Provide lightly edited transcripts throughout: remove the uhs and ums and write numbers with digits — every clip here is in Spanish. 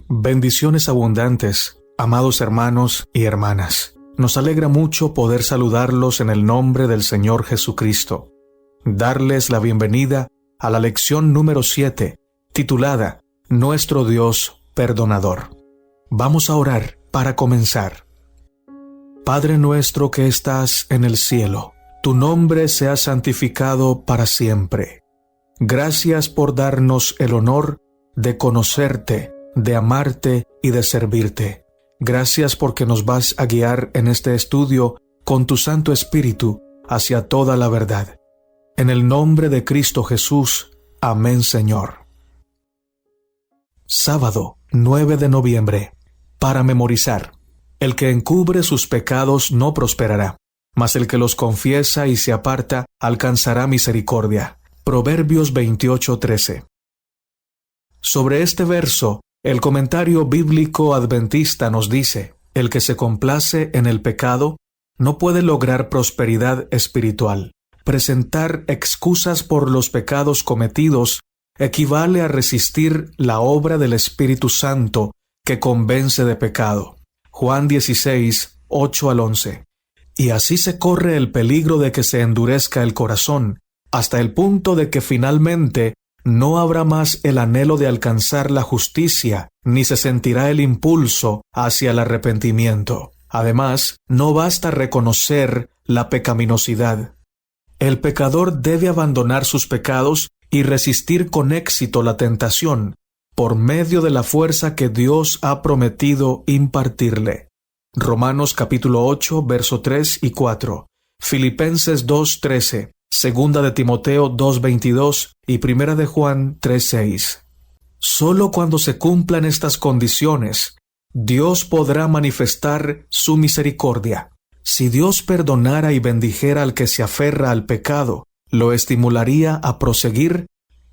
Bendiciones abundantes, amados hermanos y hermanas. Nos alegra mucho poder saludarlos en el nombre del Señor Jesucristo. Darles la bienvenida a la lección número 7, titulada Nuestro Dios Perdonador. Vamos a orar para comenzar. Padre nuestro que estás en el cielo, tu nombre sea santificado para siempre. Gracias por darnos el honor de conocerte, de amarte y de servirte. Gracias porque nos vas a guiar en este estudio con tu Santo Espíritu hacia toda la verdad. En el nombre de Cristo Jesús. Amén, Señor. Sábado, 9 de noviembre. Para memorizar. El que encubre sus pecados no prosperará, mas el que los confiesa y se aparta alcanzará misericordia. Proverbios 28:13. Sobre este verso, el comentario bíblico adventista nos dice: el que se complace en el pecado no puede lograr prosperidad espiritual. Presentar excusas por los pecados cometidos equivale a resistir la obra del Espíritu Santo que convence de pecado. Juan 16, 8 al 11. Y así se corre el peligro de que se endurezca el corazón, hasta el punto de que finalmente no habrá más el anhelo de alcanzar la justicia, ni se sentirá el impulso hacia el arrepentimiento. Además, no basta reconocer la pecaminosidad. El pecador debe abandonar sus pecados y resistir con éxito la tentación, por medio de la fuerza que Dios ha prometido impartirle. Romanos capítulo 8, verso 3 y 4, Filipenses 2:13, Segunda de Timoteo 2:22 y Primera de Juan 3:6. Solo cuando se cumplan estas condiciones, Dios podrá manifestar su misericordia. Si Dios perdonara y bendijera al que se aferra al pecado, lo estimularía a proseguir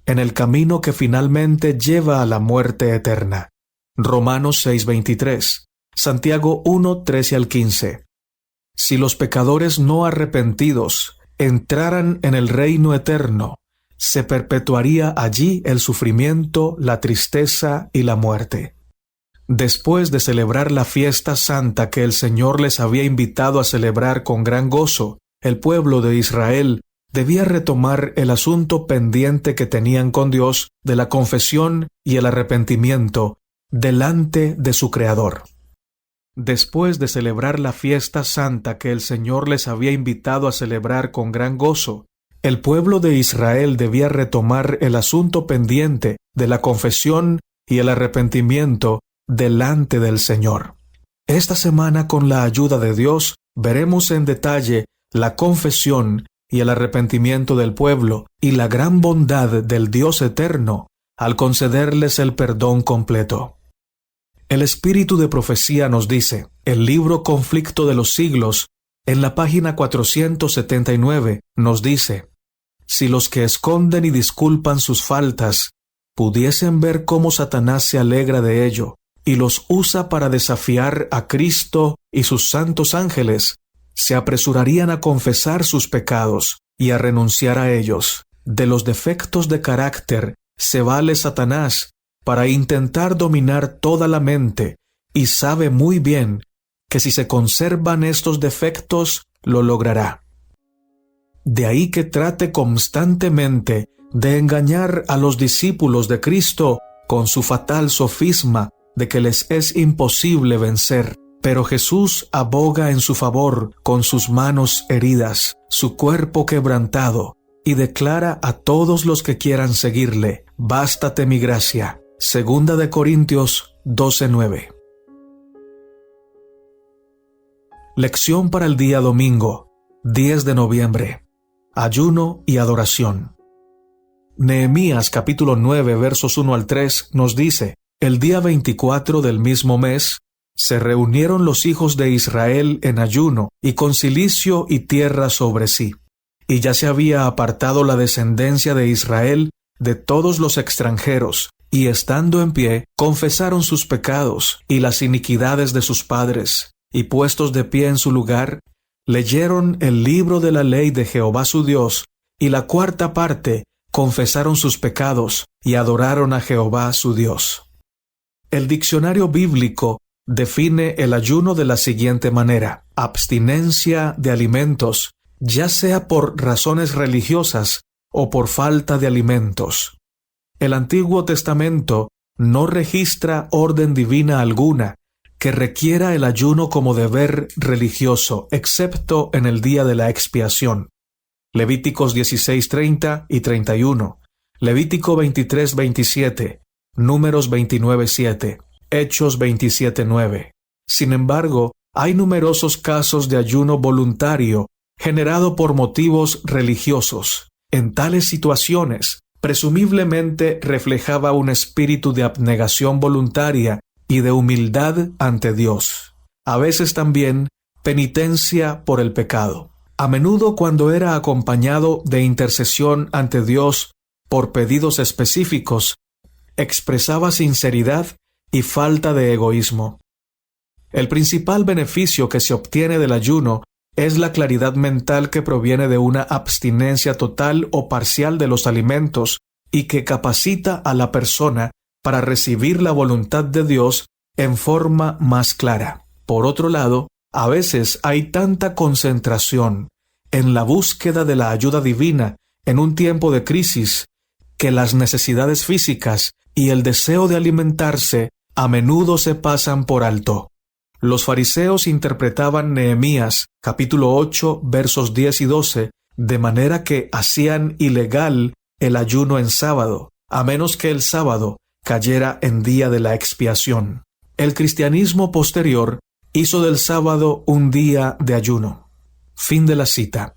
en el camino que finalmente lleva a la muerte eterna. Romanos 6:23, Santiago 1:13 al 15. Si los pecadores no arrepentidos entraran en el reino eterno, se perpetuaría allí el sufrimiento, la tristeza y la muerte. Después de celebrar la fiesta santa que el Señor les había invitado a celebrar con gran gozo, el pueblo de Israel debía retomar el asunto pendiente que tenían con Dios de la confesión y el arrepentimiento delante de su Creador. Después de celebrar la fiesta santa que el Señor les había invitado a celebrar con gran gozo, el pueblo de Israel debía retomar el asunto pendiente de la confesión y el arrepentimiento delante del Señor. Esta semana, con la ayuda de Dios, veremos en detalle la confesión y el arrepentimiento del pueblo y la gran bondad del Dios eterno al concederles el perdón completo. El Espíritu de Profecía nos dice, el libro Conflicto de los Siglos, en la página 479, nos dice: si los que esconden y disculpan sus faltas pudiesen ver cómo Satanás se alegra de ello y los usa para desafiar a Cristo y sus santos ángeles, se apresurarían a confesar sus pecados y a renunciar a ellos. De los defectos de carácter se vale Satanás para intentar dominar toda la mente, y sabe muy bien que si se conservan estos defectos, lo logrará. De ahí que trate constantemente de engañar a los discípulos de Cristo con su fatal sofisma de que les es imposible vencer. Pero Jesús aboga en su favor con sus manos heridas, su cuerpo quebrantado, y declara a todos los que quieran seguirle: bástate mi gracia. Segunda de Corintios 12:9. Lección para el día domingo, 10 de noviembre. Ayuno y adoración. Nehemías capítulo 9 versos 1 al 3 nos dice: el día 24 del mismo mes, se reunieron los hijos de Israel en ayuno y con cilicio y tierra sobre sí. Y ya se había apartado la descendencia de Israel de todos los extranjeros, y estando en pie, confesaron sus pecados y las iniquidades de sus padres, y puestos de pie en su lugar, leyeron el libro de la ley de Jehová su Dios, y la cuarta parte confesaron sus pecados y adoraron a Jehová su Dios. El diccionario bíblico define el ayuno de la siguiente manera: abstinencia de alimentos, ya sea por razones religiosas o por falta de alimentos. El Antiguo Testamento no registra orden divina alguna que requiera el ayuno como deber religioso, excepto en el día de la expiación. Levíticos 16:30 y 31, Levítico 23:27, Números 29:7, Hechos 27:9. Sin embargo, hay numerosos casos de ayuno voluntario generado por motivos religiosos. En tales situaciones, presumiblemente reflejaba un espíritu de abnegación voluntaria y de humildad ante Dios. A veces también penitencia por el pecado. A menudo, cuando era acompañado de intercesión ante Dios por pedidos específicos, expresaba sinceridad y falta de egoísmo. El principal beneficio que se obtiene del ayuno es la claridad mental que proviene de una abstinencia total o parcial de los alimentos y que capacita a la persona para recibir la voluntad de Dios en forma más clara. Por otro lado, a veces hay tanta concentración en la búsqueda de la ayuda divina en un tiempo de crisis que las necesidades físicas y el deseo de alimentarse a menudo se pasan por alto. Los fariseos interpretaban Nehemías capítulo 8 versos 10 y 12 de manera que hacían ilegal el ayuno en sábado, a menos que el sábado cayera en día de la expiación. El cristianismo posterior hizo del sábado un día de ayuno. Fin de la cita.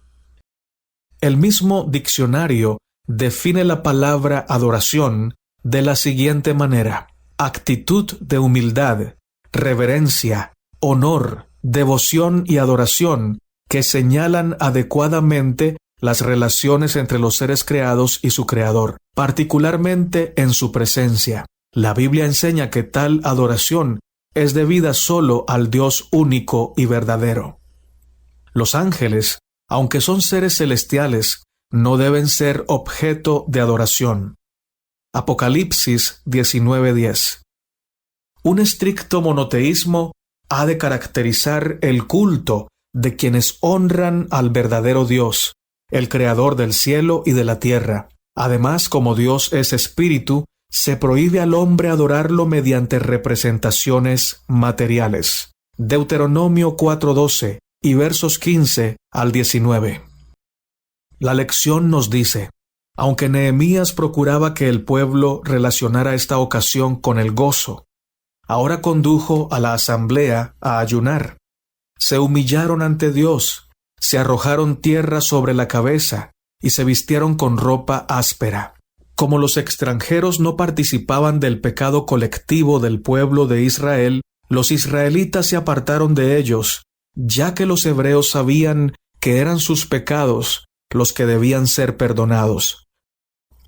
El mismo diccionario define la palabra adoración de la siguiente manera: actitud de humildad, reverencia, honor, devoción y adoración que señalan adecuadamente las relaciones entre los seres creados y su creador, particularmente en su presencia. La Biblia enseña que tal adoración es debida solo al Dios único y verdadero. Los ángeles, aunque son seres celestiales, no deben ser objeto de adoración. Apocalipsis 19:10. Un estricto monoteísmo ha de caracterizar el culto de quienes honran al verdadero Dios, el creador del cielo y de la tierra. Además, como Dios es espíritu, se prohíbe al hombre adorarlo mediante representaciones materiales. Deuteronomio 4:12 y versos 15 al 19. La lección nos dice: aunque Nehemías procuraba que el pueblo relacionara esta ocasión con el gozo, ahora condujo a la asamblea a ayunar. Se humillaron ante Dios, se arrojaron tierra sobre la cabeza y se vistieron con ropa áspera. Como los extranjeros no participaban del pecado colectivo del pueblo de Israel, los israelitas se apartaron de ellos, ya que los hebreos sabían que eran sus pecados los que debían ser perdonados.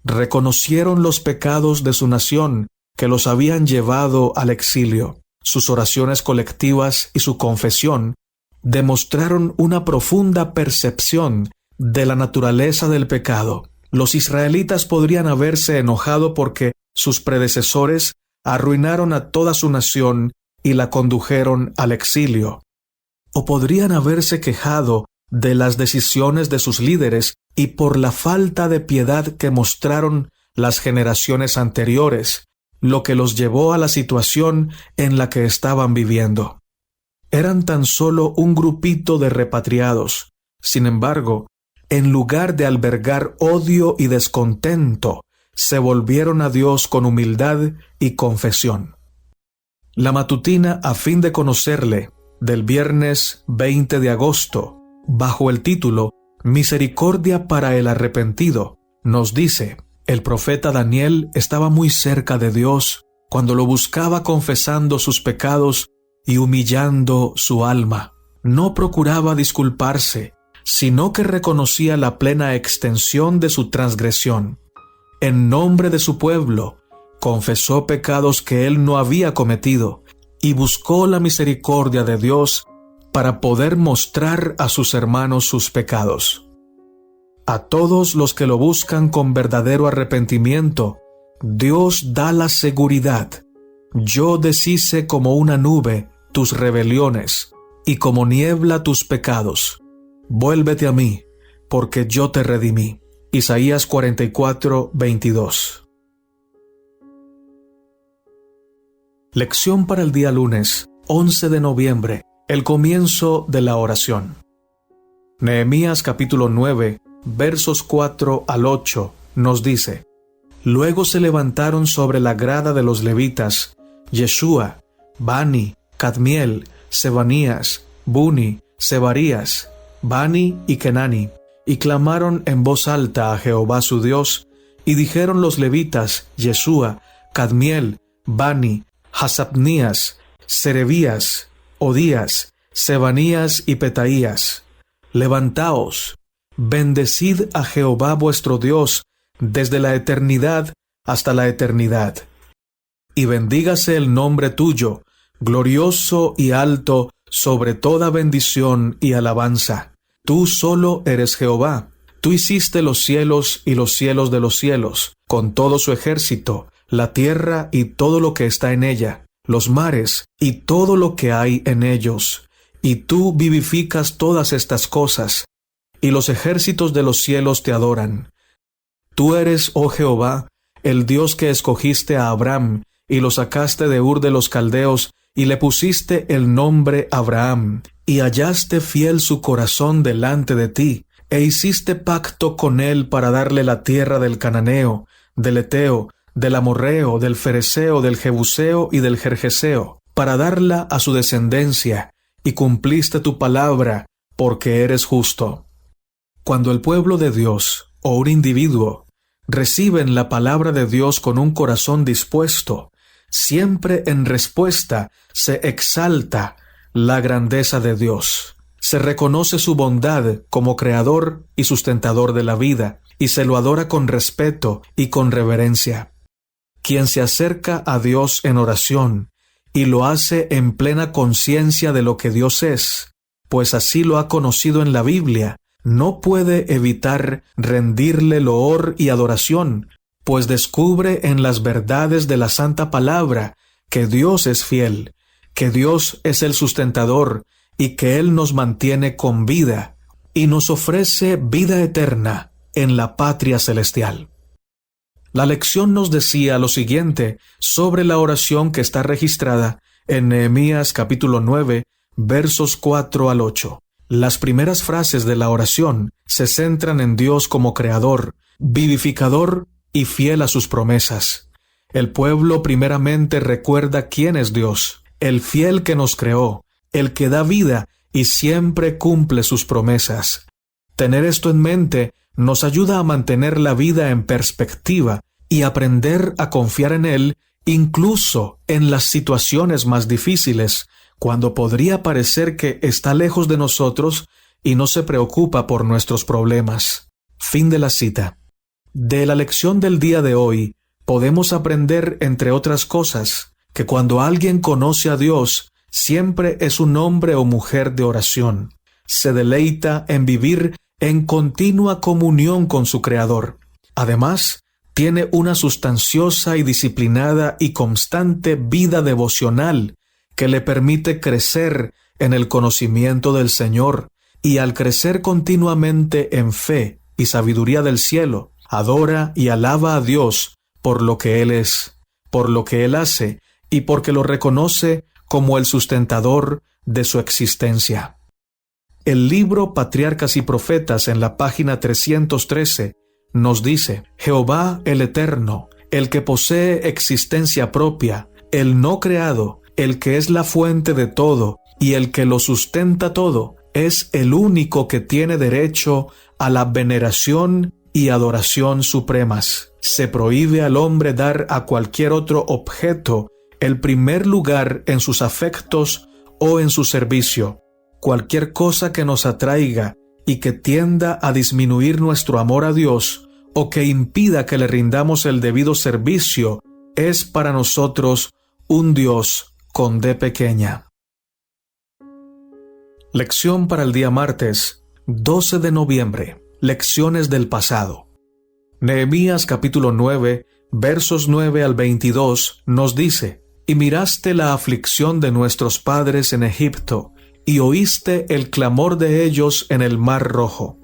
Reconocieron los pecados de su nación que los habían llevado al exilio. Sus oraciones colectivas y su confesión demostraron una profunda percepción de la naturaleza del pecado. Los israelitas podrían haberse enojado porque sus predecesores arruinaron a toda su nación y la condujeron al exilio. O podrían haberse quejado de las decisiones de sus líderes y por la falta de piedad que mostraron las generaciones anteriores, lo que los llevó a la situación en la que estaban viviendo. Eran tan solo un grupito de repatriados. Sin embargo, en lugar de albergar odio y descontento, se volvieron a Dios con humildad y confesión. La matutina a fin de conocerle, del viernes 20 de agosto, bajo el título Misericordia para el arrepentido, nos dice: el profeta Daniel estaba muy cerca de Dios cuando lo buscaba confesando sus pecados y humillando su alma. No procuraba disculparse, sino que reconocía la plena extensión de su transgresión. En nombre de su pueblo, confesó pecados que él no había cometido y buscó la misericordia de Dios para poder mostrar a sus hermanos sus pecados. A todos los que lo buscan con verdadero arrepentimiento, Dios da la seguridad Yo deshice como una nube tus rebeliones, y como niebla tus pecados. Vuélvete a mí, porque yo te redimí. Isaías 44, 22. Lección para el día lunes, 11 de noviembre, el comienzo de la oración. Nehemías capítulo 9, versos 4 al 8, nos dice: Luego se levantaron sobre la grada de los levitas Yeshua, Bani, Cadmiel, Sebanías, Buni, Sebarías, Bani y Kenani, y clamaron en voz alta a Jehová su Dios, y dijeron los levitas Yeshua, Cadmiel, Bani, Hasabnías, Serebías, Odías, Sebanías y Petaías: Levantaos, bendecid a Jehová vuestro Dios desde la eternidad hasta la eternidad. Y bendígase el nombre tuyo, glorioso y alto, sobre toda bendición y alabanza. Tú solo eres Jehová. Tú hiciste los cielos y los cielos de los cielos, con todo su ejército, la tierra y todo lo que está en ella, los mares y todo lo que hay en ellos. Y tú vivificas todas estas cosas, y los ejércitos de los cielos te adoran. Tú eres, oh Jehová, el Dios que escogiste a Abraham, y lo sacaste de Ur de los Caldeos, y le pusiste el nombre Abraham, y hallaste fiel su corazón delante de ti, e hiciste pacto con él para darle la tierra del Cananeo, del Eteo, del Amorreo, del Fereseo, del Jebuseo y del Gergeseo, para darla a su descendencia, y cumpliste tu palabra, porque eres justo. Cuando el pueblo de Dios, o un individuo, reciben la palabra de Dios con un corazón dispuesto, siempre en respuesta se exalta la grandeza de Dios. Se reconoce su bondad como creador y sustentador de la vida, y se lo adora con respeto y con reverencia. Quien se acerca a Dios en oración y lo hace en plena conciencia de lo que Dios es, pues así lo ha conocido en la Biblia, no puede evitar rendirle loor y adoración, pues descubre en las verdades de la Santa Palabra que Dios es fiel, que Dios es el sustentador y que Él nos mantiene con vida y nos ofrece vida eterna en la patria celestial. La lección nos decía lo siguiente sobre la oración que está registrada en Nehemías capítulo 9, versos 4 al 8. Las primeras frases de la oración se centran en Dios como creador, vivificador y fiel a sus promesas. El pueblo primeramente recuerda quién es Dios, el fiel que nos creó, el que da vida y siempre cumple sus promesas. Tener esto en mente nos ayuda a mantener la vida en perspectiva y aprender a confiar en Él incluso en las situaciones más difíciles, cuando podría parecer que está lejos de nosotros y no se preocupa por nuestros problemas. Fin de la cita. De la lección del día de hoy, podemos aprender, entre otras cosas, que cuando alguien conoce a Dios, siempre es un hombre o mujer de oración. Se deleita en vivir en continua comunión con su Creador. Además, tiene una sustanciosa y disciplinada y constante vida devocional que le permite crecer en el conocimiento del Señor, y al crecer continuamente en fe y sabiduría del cielo, adora y alaba a Dios por lo que Él es, por lo que Él hace y porque lo reconoce como el sustentador de su existencia. El libro Patriarcas y Profetas, en la página 313, nos dice: Jehová el Eterno, el que posee existencia propia, el no creado, el que es la fuente de todo y el que lo sustenta todo, es el único que tiene derecho a la veneración y adoración supremas. Se prohíbe al hombre dar a cualquier otro objeto el primer lugar en sus afectos o en su servicio. Cualquier cosa que nos atraiga y que tienda a disminuir nuestro amor a Dios o que impida que le rindamos el debido servicio es para nosotros un Dios con D pequeña. Lección para el día martes, 12 de noviembre. Lecciones del pasado. Nehemías capítulo 9, versos 9 al 22 nos dice: y miraste la aflicción de nuestros padres en Egipto, y oíste el clamor de ellos en el Mar Rojo.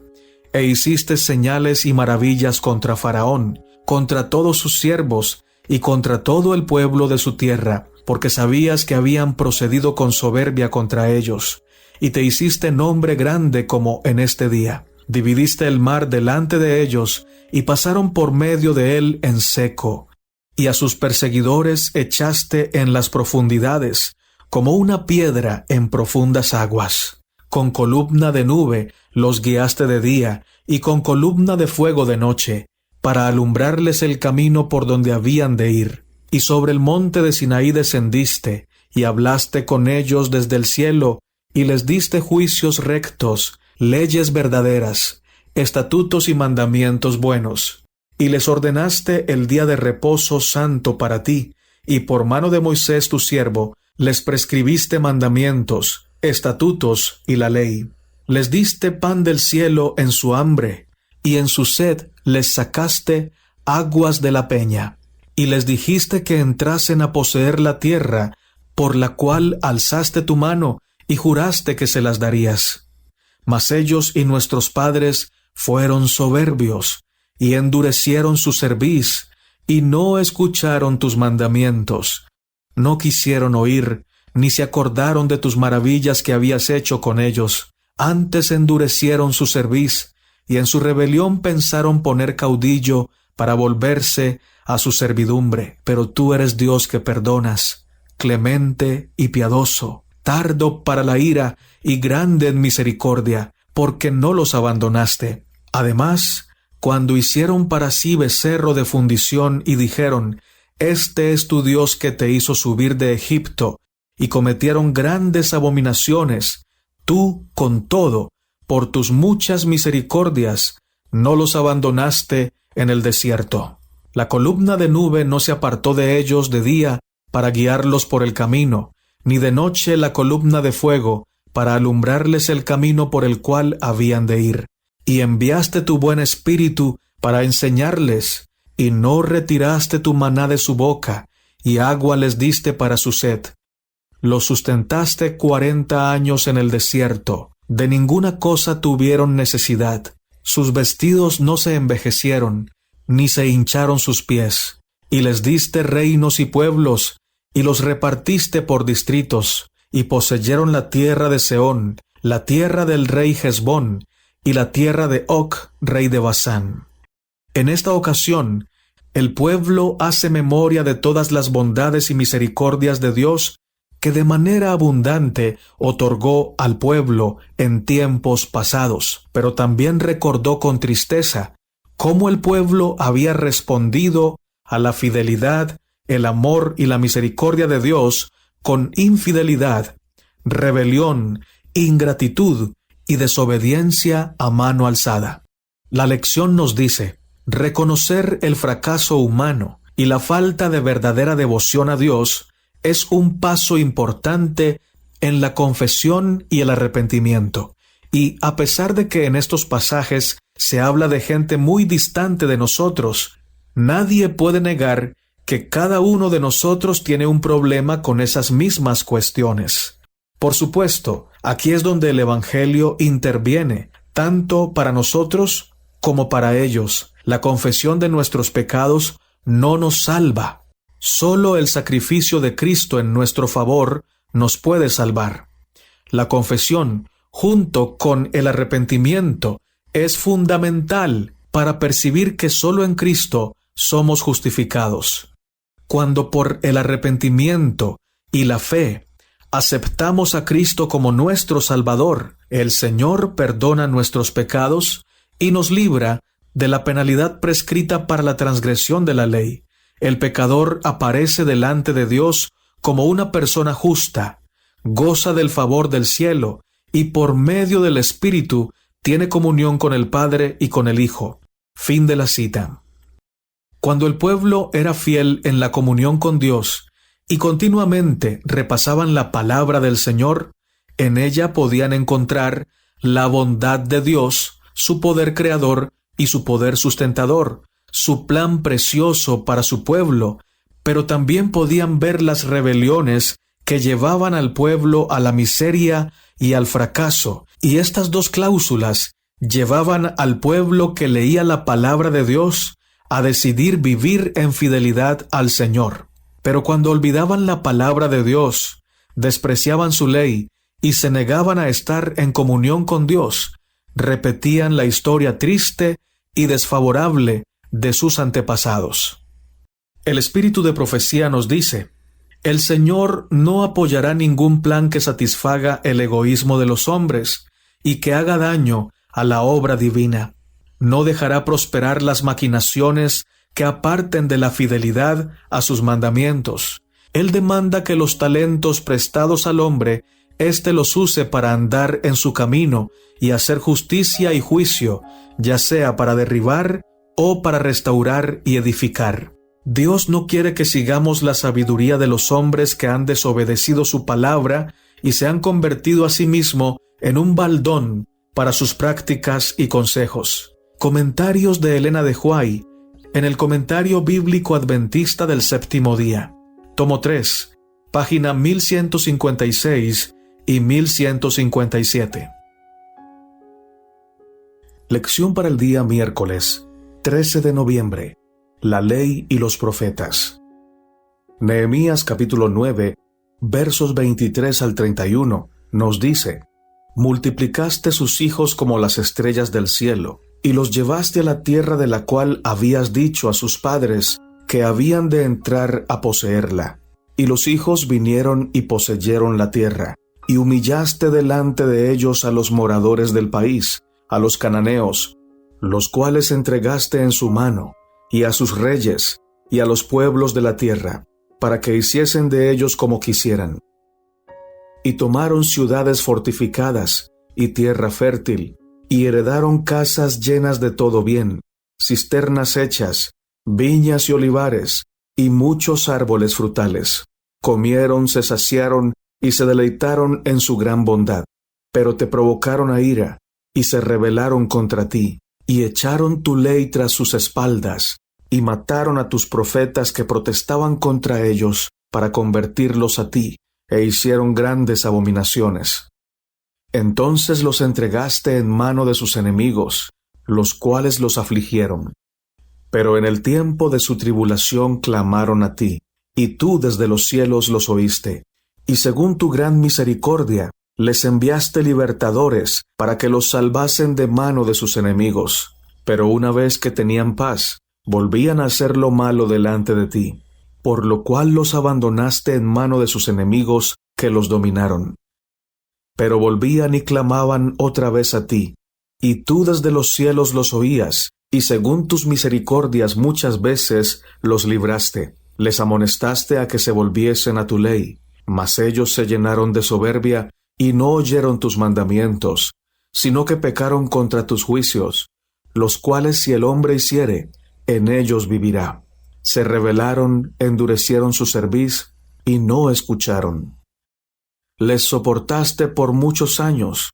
E hiciste señales y maravillas contra Faraón, contra todos sus siervos, y contra todo el pueblo de su tierra, porque sabías que habían procedido con soberbia contra ellos. Y te hiciste nombre grande como en este día. Dividiste el mar delante de ellos, y pasaron por medio de él en seco. Y a sus perseguidores echaste en las profundidades, como una piedra en profundas aguas. Con columna de nube los guiaste de día, y con columna de fuego de noche, para alumbrarles el camino por donde habían de ir. Y sobre el monte de Sinaí descendiste, y hablaste con ellos desde el cielo, y les diste juicios rectos, leyes verdaderas, estatutos y mandamientos buenos. Y les ordenaste el día de reposo santo para ti, y por mano de Moisés tu siervo, les prescribiste mandamientos, estatutos y la ley. Les diste pan del cielo en su hambre, y en su sed les sacaste aguas de la peña. Y les dijiste que entrasen a poseer la tierra, por la cual alzaste tu mano, y juraste que se las darías. Mas ellos y nuestros padres fueron soberbios, y endurecieron su cerviz, y no escucharon tus mandamientos. No quisieron oír, ni se acordaron de tus maravillas que habías hecho con ellos. Antes endurecieron su cerviz, y en su rebelión pensaron poner caudillo para volverse a su servidumbre. Pero tú eres Dios que perdonas, clemente y piadoso, tardo para la ira y grande en misericordia, porque no los abandonaste. Además, cuando hicieron para sí becerro de fundición y dijeron, «Este es tu Dios que te hizo subir de Egipto», y cometieron grandes abominaciones, tú, con todo, por tus muchas misericordias, no los abandonaste en el desierto. La columna de nube no se apartó de ellos de día para guiarlos por el camino, ni de noche la columna de fuego para alumbrarles el camino por el cual habían de ir. Y enviaste tu buen espíritu para enseñarles, y no retiraste tu maná de su boca, y agua les diste para su sed. Los sustentaste 40 años en el desierto, de ninguna cosa tuvieron necesidad. Sus vestidos no se envejecieron, ni se hincharon sus pies. Y les diste reinos y pueblos, y los repartiste por distritos, y poseyeron la tierra de Sehón, la tierra del rey Hesbón, y la tierra de Og, rey de Basán. En esta ocasión, el pueblo hace memoria de todas las bondades y misericordias de Dios que de manera abundante otorgó al pueblo en tiempos pasados, pero también recordó con tristeza cómo el pueblo había respondido a la fidelidad, el amor y la misericordia de Dios con infidelidad, rebelión, ingratitud y desobediencia a mano alzada. La lección nos dice: reconocer el fracaso humano y la falta de verdadera devoción a Dios es un paso importante en la confesión y el arrepentimiento. Y a pesar de que en estos pasajes se habla de gente muy distante de nosotros, nadie puede negar que cada uno de nosotros tiene un problema con esas mismas cuestiones. Por supuesto, aquí es donde el Evangelio interviene, tanto para nosotros como para ellos. La confesión de nuestros pecados no nos salva. Solo el sacrificio de Cristo en nuestro favor nos puede salvar. La confesión, junto con el arrepentimiento, es fundamental para percibir que solo en Cristo somos justificados. Cuando por el arrepentimiento y la fe aceptamos a Cristo como nuestro Salvador, el Señor perdona nuestros pecados y nos libra de la penalidad prescrita para la transgresión de la ley. El pecador aparece delante de Dios como una persona justa, goza del favor del cielo y por medio del Espíritu tiene comunión con el Padre y con el Hijo. Fin de la cita. Cuando el pueblo era fiel en la comunión con Dios y continuamente repasaban la palabra del Señor, en ella podían encontrar la bondad de Dios, su poder creador y su poder sustentador, su plan precioso para su pueblo, pero también podían ver las rebeliones que llevaban al pueblo a la miseria y al fracaso, y estas dos cláusulas llevaban al pueblo que leía la palabra de Dios a decidir vivir en fidelidad al Señor. Pero cuando olvidaban la palabra de Dios, despreciaban su ley y se negaban a estar en comunión con Dios, repetían la historia triste y desfavorable de sus antepasados. El espíritu de profecía nos dice: el Señor no apoyará ningún plan que satisfaga el egoísmo de los hombres y que haga daño a la obra divina. No dejará prosperar las maquinaciones que aparten de la fidelidad a sus mandamientos. Él demanda que los talentos prestados al hombre, éste los use para andar en su camino y hacer justicia y juicio, ya sea para derribar o para restaurar y edificar. Dios no quiere que sigamos la sabiduría de los hombres que han desobedecido su palabra y se han convertido a sí mismo en un baldón para sus prácticas y consejos. Comentarios de Elena de White en el Comentario Bíblico Adventista del Séptimo Día, tomo 3, página 1156 y 1157. Lección para el día miércoles, 13 de noviembre. La ley y los profetas. Nehemías capítulo 9, versos 23 al 31, nos dice: multiplicaste sus hijos como las estrellas del cielo, y los llevaste a la tierra de la cual habías dicho a sus padres que habían de entrar a poseerla. Y los hijos vinieron y poseyeron la tierra, y humillaste delante de ellos a los moradores del país, a los cananeos, los cuales entregaste en su mano, y a sus reyes, y a los pueblos de la tierra, para que hiciesen de ellos como quisieran. Y tomaron ciudades fortificadas, y tierra fértil, y heredaron casas llenas de todo bien, cisternas hechas, viñas y olivares, y muchos árboles frutales. Comieron, se saciaron, y se deleitaron en su gran bondad. Pero te provocaron a ira, y se rebelaron contra ti, y echaron tu ley tras sus espaldas, y mataron a tus profetas que protestaban contra ellos para convertirlos a ti, e hicieron grandes abominaciones. Entonces los entregaste en mano de sus enemigos, los cuales los afligieron. Pero en el tiempo de su tribulación clamaron a ti, y tú desde los cielos los oíste, y según tu gran misericordia, les enviaste libertadores para que los salvasen de mano de sus enemigos. Pero una vez que tenían paz, volvían a hacer lo malo delante de ti, por lo cual los abandonaste en mano de sus enemigos que los dominaron. Pero volvían y clamaban otra vez a ti, y tú desde los cielos los oías, y según tus misericordias muchas veces los libraste. Les amonestaste a que se volviesen a tu ley, mas ellos se llenaron de soberbia y no oyeron tus mandamientos, sino que pecaron contra tus juicios, los cuales si el hombre hiciere, en ellos vivirá. Se rebelaron, endurecieron su cerviz, y no escucharon. Les soportaste por muchos años,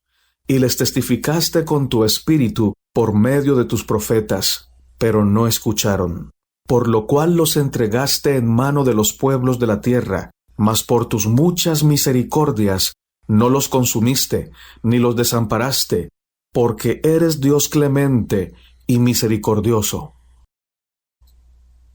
y les testificaste con tu espíritu por medio de tus profetas, pero no escucharon. Por lo cual los entregaste en mano de los pueblos de la tierra, mas por tus muchas misericordias no los consumiste, ni los desamparaste, porque eres Dios clemente y misericordioso.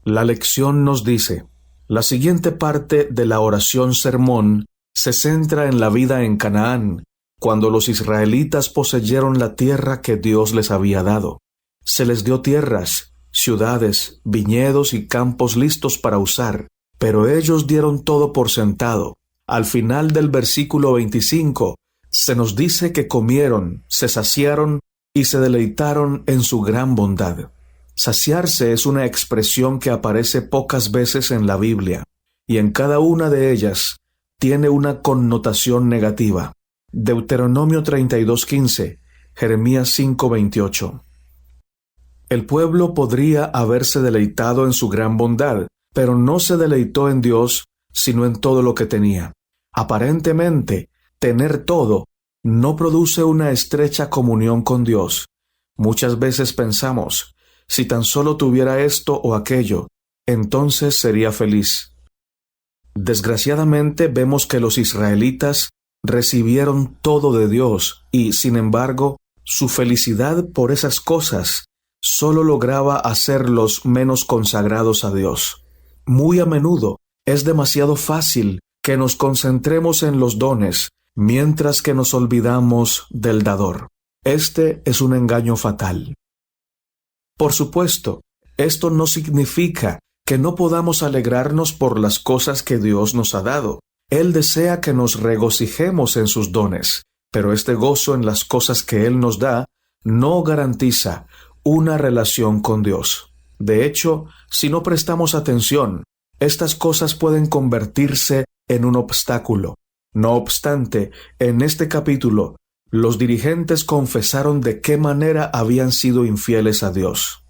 La lección nos dice: la siguiente parte de la oración sermón se centra en la vida en Canaán, cuando los israelitas poseyeron la tierra que Dios les había dado. Se les dio tierras, ciudades, viñedos y campos listos para usar, pero ellos dieron todo por sentado. Al final del versículo 25, se nos dice que comieron, se saciaron y se deleitaron en su gran bondad. Saciarse es una expresión que aparece pocas veces en la Biblia, y en cada una de ellas tiene una connotación negativa. Deuteronomio 32:15, Jeremías 5:28. El pueblo podría haberse deleitado en su gran bondad, pero no se deleitó en Dios, sino en todo lo que tenía. Aparentemente, tener todo no produce una estrecha comunión con Dios. Muchas veces pensamos: si tan solo tuviera esto o aquello, entonces sería feliz. Desgraciadamente vemos que los israelitas recibieron todo de Dios y, sin embargo, su felicidad por esas cosas solo lograba hacerlos menos consagrados a Dios. Muy a menudo es demasiado fácil que nos concentremos en los dones, mientras que nos olvidamos del dador. Este es un engaño fatal. Por supuesto, esto no significa que no podamos alegrarnos por las cosas que Dios nos ha dado. Él desea que nos regocijemos en sus dones, pero este gozo en las cosas que Él nos da no garantiza una relación con Dios. De hecho, si no prestamos atención, estas cosas pueden convertirse en un obstáculo. No obstante, en este capítulo, los dirigentes confesaron de qué manera habían sido infieles a Dios.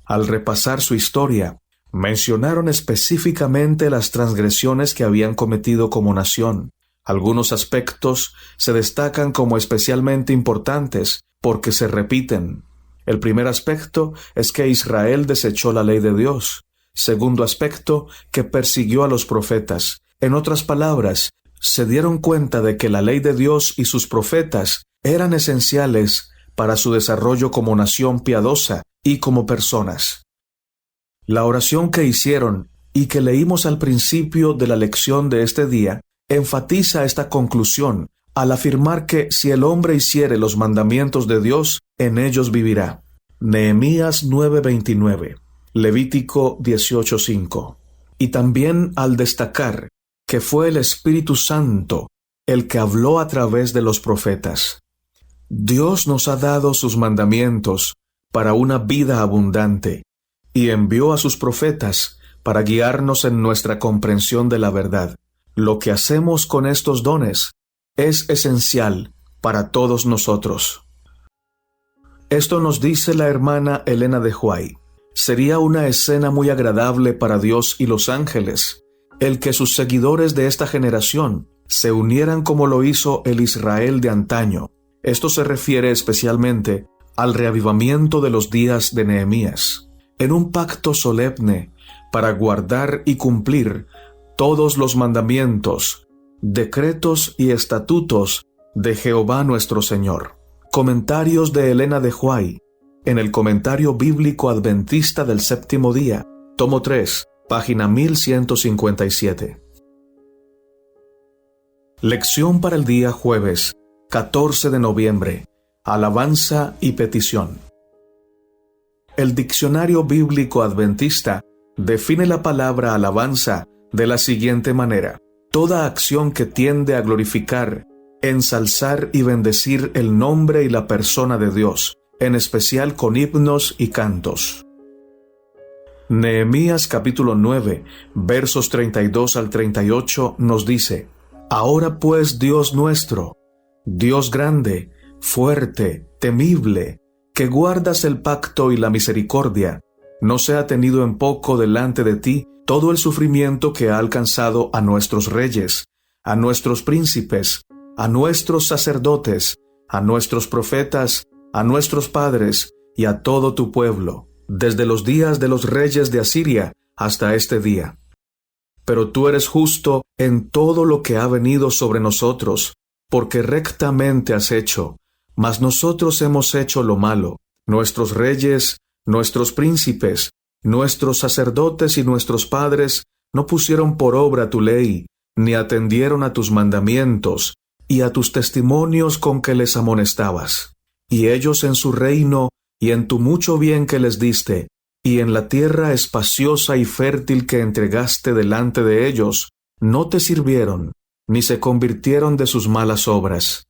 Al repasar su historia, mencionaron específicamente las transgresiones que habían cometido como nación. Algunos aspectos se destacan como especialmente importantes porque se repiten. El primer aspecto es que Israel desechó la ley de Dios. Segundo aspecto, que persiguió a los profetas. En otras palabras, se dieron cuenta de que la ley de Dios y sus profetas eran esenciales para su desarrollo como nación piadosa y como personas. La oración que hicieron y que leímos al principio de la lección de este día enfatiza esta conclusión al afirmar que si el hombre hiciere los mandamientos de Dios, en ellos vivirá. Nehemías 9:29, Levítico 18:5. Y también al destacar que fue el Espíritu Santo el que habló a través de los profetas. Dios nos ha dado sus mandamientos para una vida abundante y envió a sus profetas para guiarnos en nuestra comprensión de la verdad. Lo que hacemos con estos dones es esencial para todos nosotros. Esto nos dice la hermana Elena de White. Sería una escena muy agradable para Dios y los ángeles el que sus seguidores de esta generación se unieran como lo hizo el Israel de antaño. Esto se refiere especialmente al reavivamiento de los días de Nehemías, en un pacto solemne para guardar y cumplir todos los mandamientos, decretos y estatutos de Jehová nuestro Señor. Comentarios de Elena de White, en el Comentario Bíblico Adventista del Séptimo Día, tomo 3, página 1157. Lección para el día jueves, 14 de noviembre. Alabanza y petición. El Diccionario Bíblico Adventista define la palabra alabanza de la siguiente manera: toda acción que tiende a glorificar, ensalzar y bendecir el nombre y la persona de Dios, en especial con himnos y cantos. Nehemías capítulo 9, versos 32 al 38 nos dice: Ahora pues, Dios nuestro, Dios grande, fuerte, temible, que guardas el pacto y la misericordia, no sea tenido en poco delante de ti todo el sufrimiento que ha alcanzado a nuestros reyes, a nuestros príncipes, a nuestros sacerdotes, a nuestros profetas, a nuestros padres y a todo tu pueblo, desde los días de los reyes de Asiria hasta este día. Pero tú eres justo en todo lo que ha venido sobre nosotros, porque rectamente has hecho, mas nosotros hemos hecho lo malo. Nuestros reyes, nuestros príncipes, nuestros sacerdotes y nuestros padres no pusieron por obra tu ley, ni atendieron a tus mandamientos y a tus testimonios con que les amonestabas. Y ellos en su reino y en tu mucho bien que les diste, y en la tierra espaciosa y fértil que entregaste delante de ellos, no te sirvieron, ni se convirtieron de sus malas obras.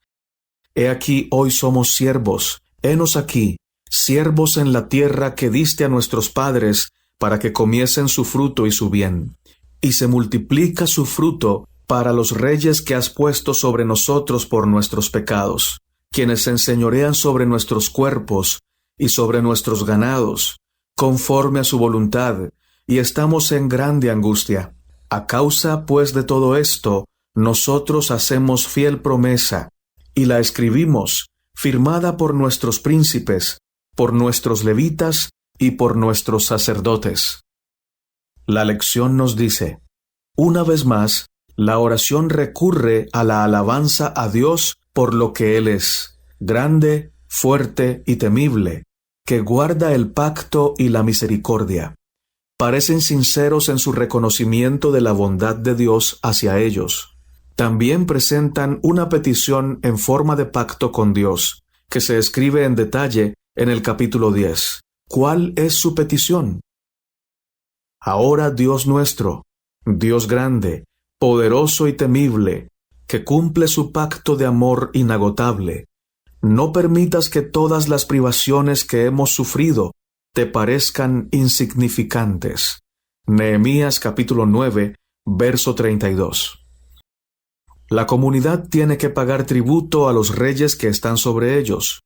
He aquí hoy somos siervos, henos aquí, siervos en la tierra que diste a nuestros padres, para que comiesen su fruto y su bien. Y se multiplica su fruto para los reyes que has puesto sobre nosotros por nuestros pecados, quienes se enseñorean sobre nuestros cuerpos y sobre nuestros ganados, conforme a su voluntad, y estamos en grande angustia. A causa, pues, de todo esto, nosotros hacemos fiel promesa, y la escribimos, firmada por nuestros príncipes, por nuestros levitas y por nuestros sacerdotes. La lección nos dice, una vez más, la oración recurre a la alabanza a Dios por lo que Él es, grande, fuerte y temible, que guarda el pacto y la misericordia. Parecen sinceros en su reconocimiento de la bondad de Dios hacia ellos. También presentan una petición en forma de pacto con Dios, que se escribe en detalle en el capítulo 10. ¿Cuál es su petición? Ahora, Dios nuestro, Dios grande, poderoso y temible, que cumple su pacto de amor inagotable, no permitas que todas las privaciones que hemos sufrido te parezcan insignificantes. Nehemías capítulo 9, verso 32. La comunidad tiene que pagar tributo a los reyes que están sobre ellos.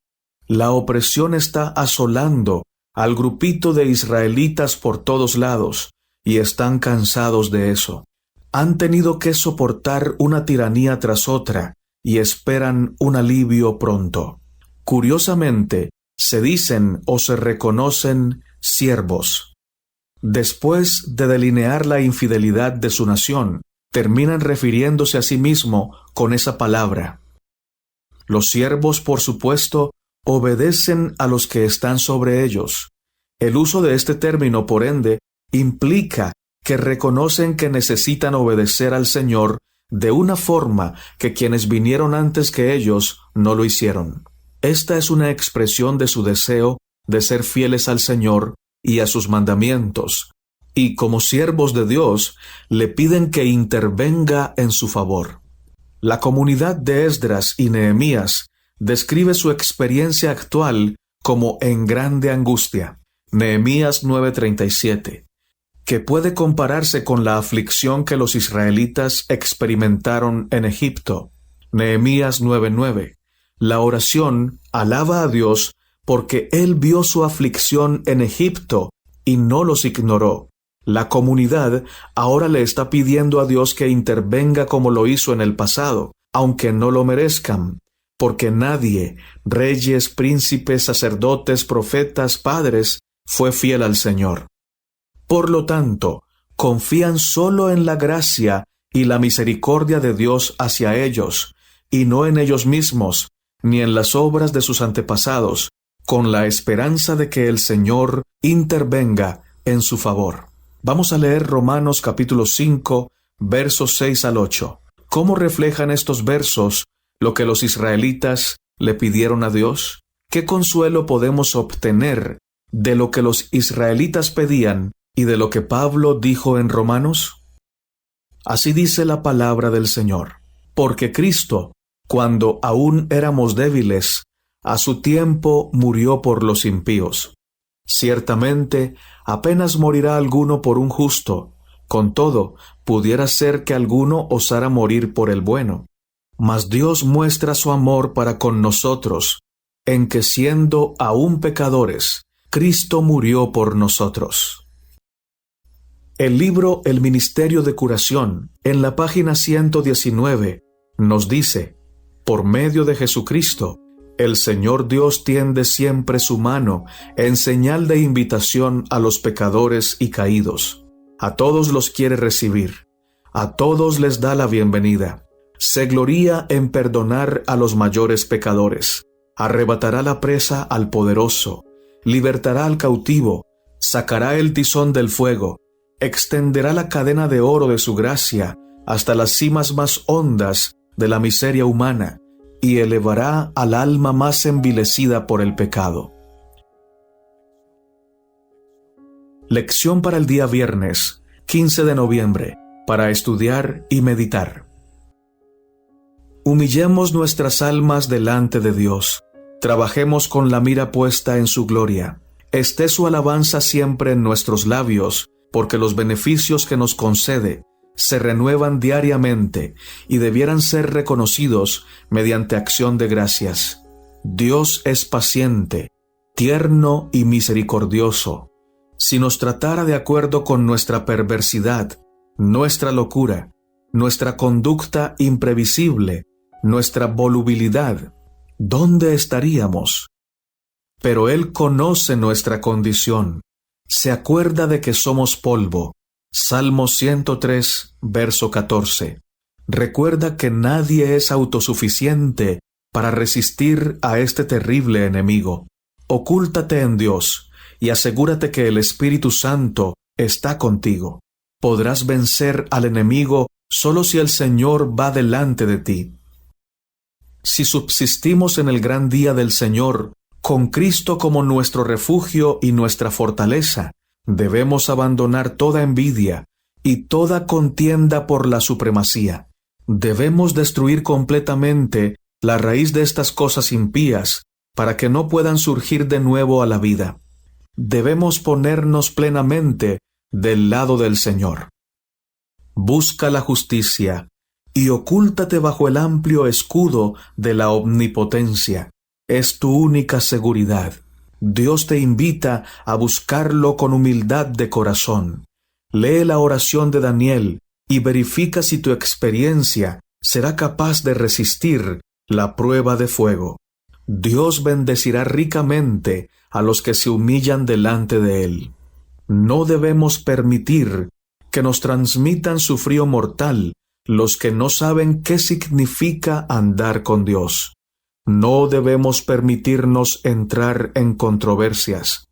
La opresión está asolando al grupito de israelitas por todos lados, y están cansados de eso. Han tenido que soportar una tiranía tras otra, y esperan un alivio pronto. Curiosamente, se dicen o se reconocen siervos. Después de delinear la infidelidad de su nación, terminan refiriéndose a sí mismo con esa palabra. Los siervos, por supuesto, obedecen a los que están sobre ellos. El uso de este término, por ende, implica que reconocen que necesitan obedecer al Señor de una forma que quienes vinieron antes que ellos no lo hicieron. Esta es una expresión de su deseo de ser fieles al Señor y a sus mandamientos, y como siervos de Dios, le piden que intervenga en su favor. La comunidad de Esdras y Nehemías describe su experiencia actual como en grande angustia. Nehemías 9:37, que puede compararse con la aflicción que los israelitas experimentaron en Egipto. Nehemías 9:9. La oración alaba a Dios porque Él vio su aflicción en Egipto y no los ignoró. La comunidad ahora le está pidiendo a Dios que intervenga como lo hizo en el pasado, aunque no lo merezcan, porque nadie, reyes, príncipes, sacerdotes, profetas, padres, fue fiel al Señor. Por lo tanto, confían solo en la gracia y la misericordia de Dios hacia ellos, y no en ellos mismos, ni en las obras de sus antepasados, con la esperanza de que el Señor intervenga en su favor. Vamos a leer Romanos capítulo 5, versos 6 al 8. ¿Cómo reflejan estos versos lo que los israelitas le pidieron a Dios? ¿Qué consuelo podemos obtener de lo que los israelitas pedían y de lo que Pablo dijo en Romanos? Así dice la palabra del Señor. Porque Cristo, cuando aún éramos débiles, a su tiempo murió por los impíos. Ciertamente, apenas morirá alguno por un justo, con todo, pudiera ser que alguno osara morir por el bueno. Mas Dios muestra su amor para con nosotros, en que siendo aún pecadores, Cristo murió por nosotros. El libro El Ministerio de Curación, en la página 119, nos dice, por medio de Jesucristo, el Señor Dios tiende siempre su mano en señal de invitación a los pecadores y caídos. A todos los quiere recibir, a todos les da la bienvenida. Se gloría en perdonar a los mayores pecadores. Arrebatará la presa al poderoso, libertará al cautivo, sacará el tizón del fuego, extenderá la cadena de oro de su gracia hasta las cimas más hondas de la miseria humana, y elevará al alma más envilecida por el pecado. Lección para el día viernes, 15 de noviembre, para estudiar y meditar. Humillemos nuestras almas delante de Dios. Trabajemos con la mira puesta en su gloria. Esté su alabanza siempre en nuestros labios, porque los beneficios que nos concede se renuevan diariamente y debieran ser reconocidos mediante acción de gracias. Dios es paciente, tierno y misericordioso. Si nos tratara de acuerdo con nuestra perversidad, nuestra locura, nuestra conducta imprevisible, nuestra volubilidad, ¿dónde estaríamos? Pero Él conoce nuestra condición, se acuerda de que somos polvo, Salmo 103, verso 14. Recuerda que nadie es autosuficiente para resistir a este terrible enemigo. Ocúltate en Dios y asegúrate que el Espíritu Santo está contigo. Podrás vencer al enemigo solo si el Señor va delante de ti. Si subsistimos en el gran día del Señor, con Cristo como nuestro refugio y nuestra fortaleza, debemos abandonar toda envidia y toda contienda por la supremacía. Debemos destruir completamente la raíz de estas cosas impías para que no puedan surgir de nuevo a la vida. Debemos ponernos plenamente del lado del Señor. Busca la justicia y ocúltate bajo el amplio escudo de la omnipotencia. Es tu única seguridad. Dios te invita a buscarlo con humildad de corazón. Lee la oración de Daniel y verifica si tu experiencia será capaz de resistir la prueba de fuego. Dios bendecirá ricamente a los que se humillan delante de Él. No debemos permitir que nos transmitan su frío mortal los que no saben qué significa andar con Dios. No debemos permitirnos entrar en controversias.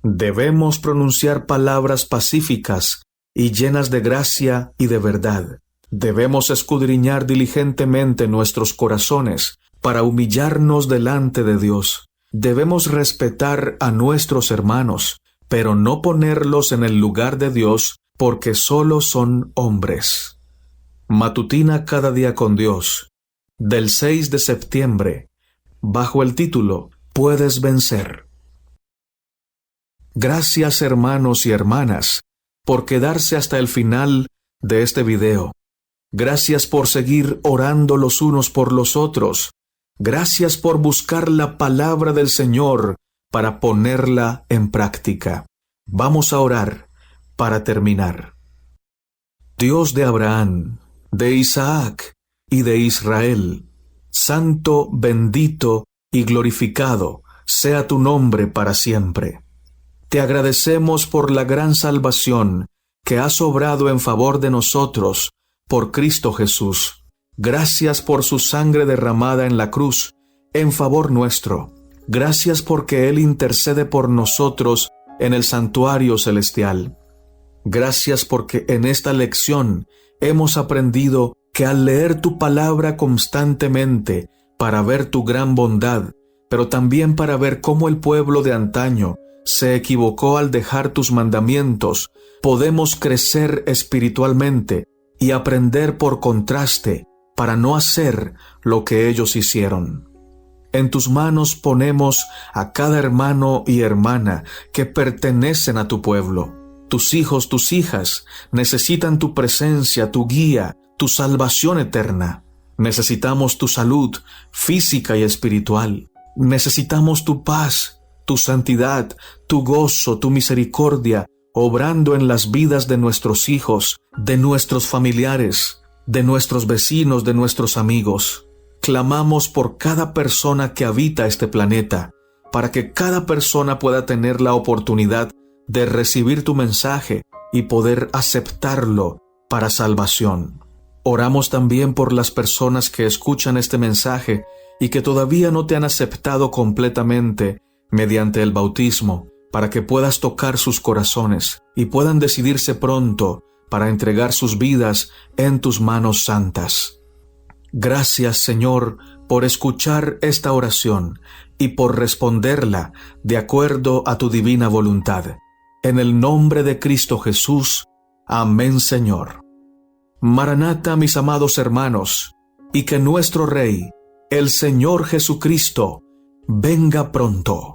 Debemos pronunciar palabras pacíficas y llenas de gracia y de verdad. Debemos escudriñar diligentemente nuestros corazones para humillarnos delante de Dios. Debemos respetar a nuestros hermanos, pero no ponerlos en el lugar de Dios porque solo son hombres. Matutina cada día con Dios, del 6 de septiembre, bajo el título Puedes vencer. Gracias, hermanos y hermanas, por quedarse hasta el final de este video. Gracias por seguir orando los unos por los otros. Gracias por buscar la palabra del Señor para ponerla en práctica. Vamos a orar para terminar. Dios de Abraham, de Isaac y de Israel, santo, bendito y glorificado sea tu nombre para siempre. Te agradecemos por la gran salvación que has obrado en favor de nosotros por Cristo Jesús. Gracias por su sangre derramada en la cruz en favor nuestro. Gracias porque Él intercede por nosotros en el santuario celestial. Gracias porque en esta lección hemos aprendido que al leer tu palabra constantemente para ver tu gran bondad, pero también para ver cómo el pueblo de antaño se equivocó al dejar tus mandamientos, podemos crecer espiritualmente y aprender por contraste para no hacer lo que ellos hicieron. En tus manos ponemos a cada hermano y hermana que pertenecen a tu pueblo. Tus hijos, tus hijas, necesitan tu presencia, tu guía, tu salvación eterna. Necesitamos tu salud física y espiritual. Necesitamos tu paz, tu santidad, tu gozo, tu misericordia, obrando en las vidas de nuestros hijos, de nuestros familiares, de nuestros vecinos, de nuestros amigos. Clamamos por cada persona que habita este planeta, para que cada persona pueda tener la oportunidad de recibir tu mensaje y poder aceptarlo para salvación. Oramos también por las personas que escuchan este mensaje y que todavía no te han aceptado completamente mediante el bautismo, para que puedas tocar sus corazones y puedan decidirse pronto para entregar sus vidas en tus manos santas. Gracias, Señor, por escuchar esta oración y por responderla de acuerdo a tu divina voluntad. En el nombre de Cristo Jesús. Amén, Señor. Maranata, mis amados hermanos, y que nuestro Rey, el Señor Jesucristo, venga pronto.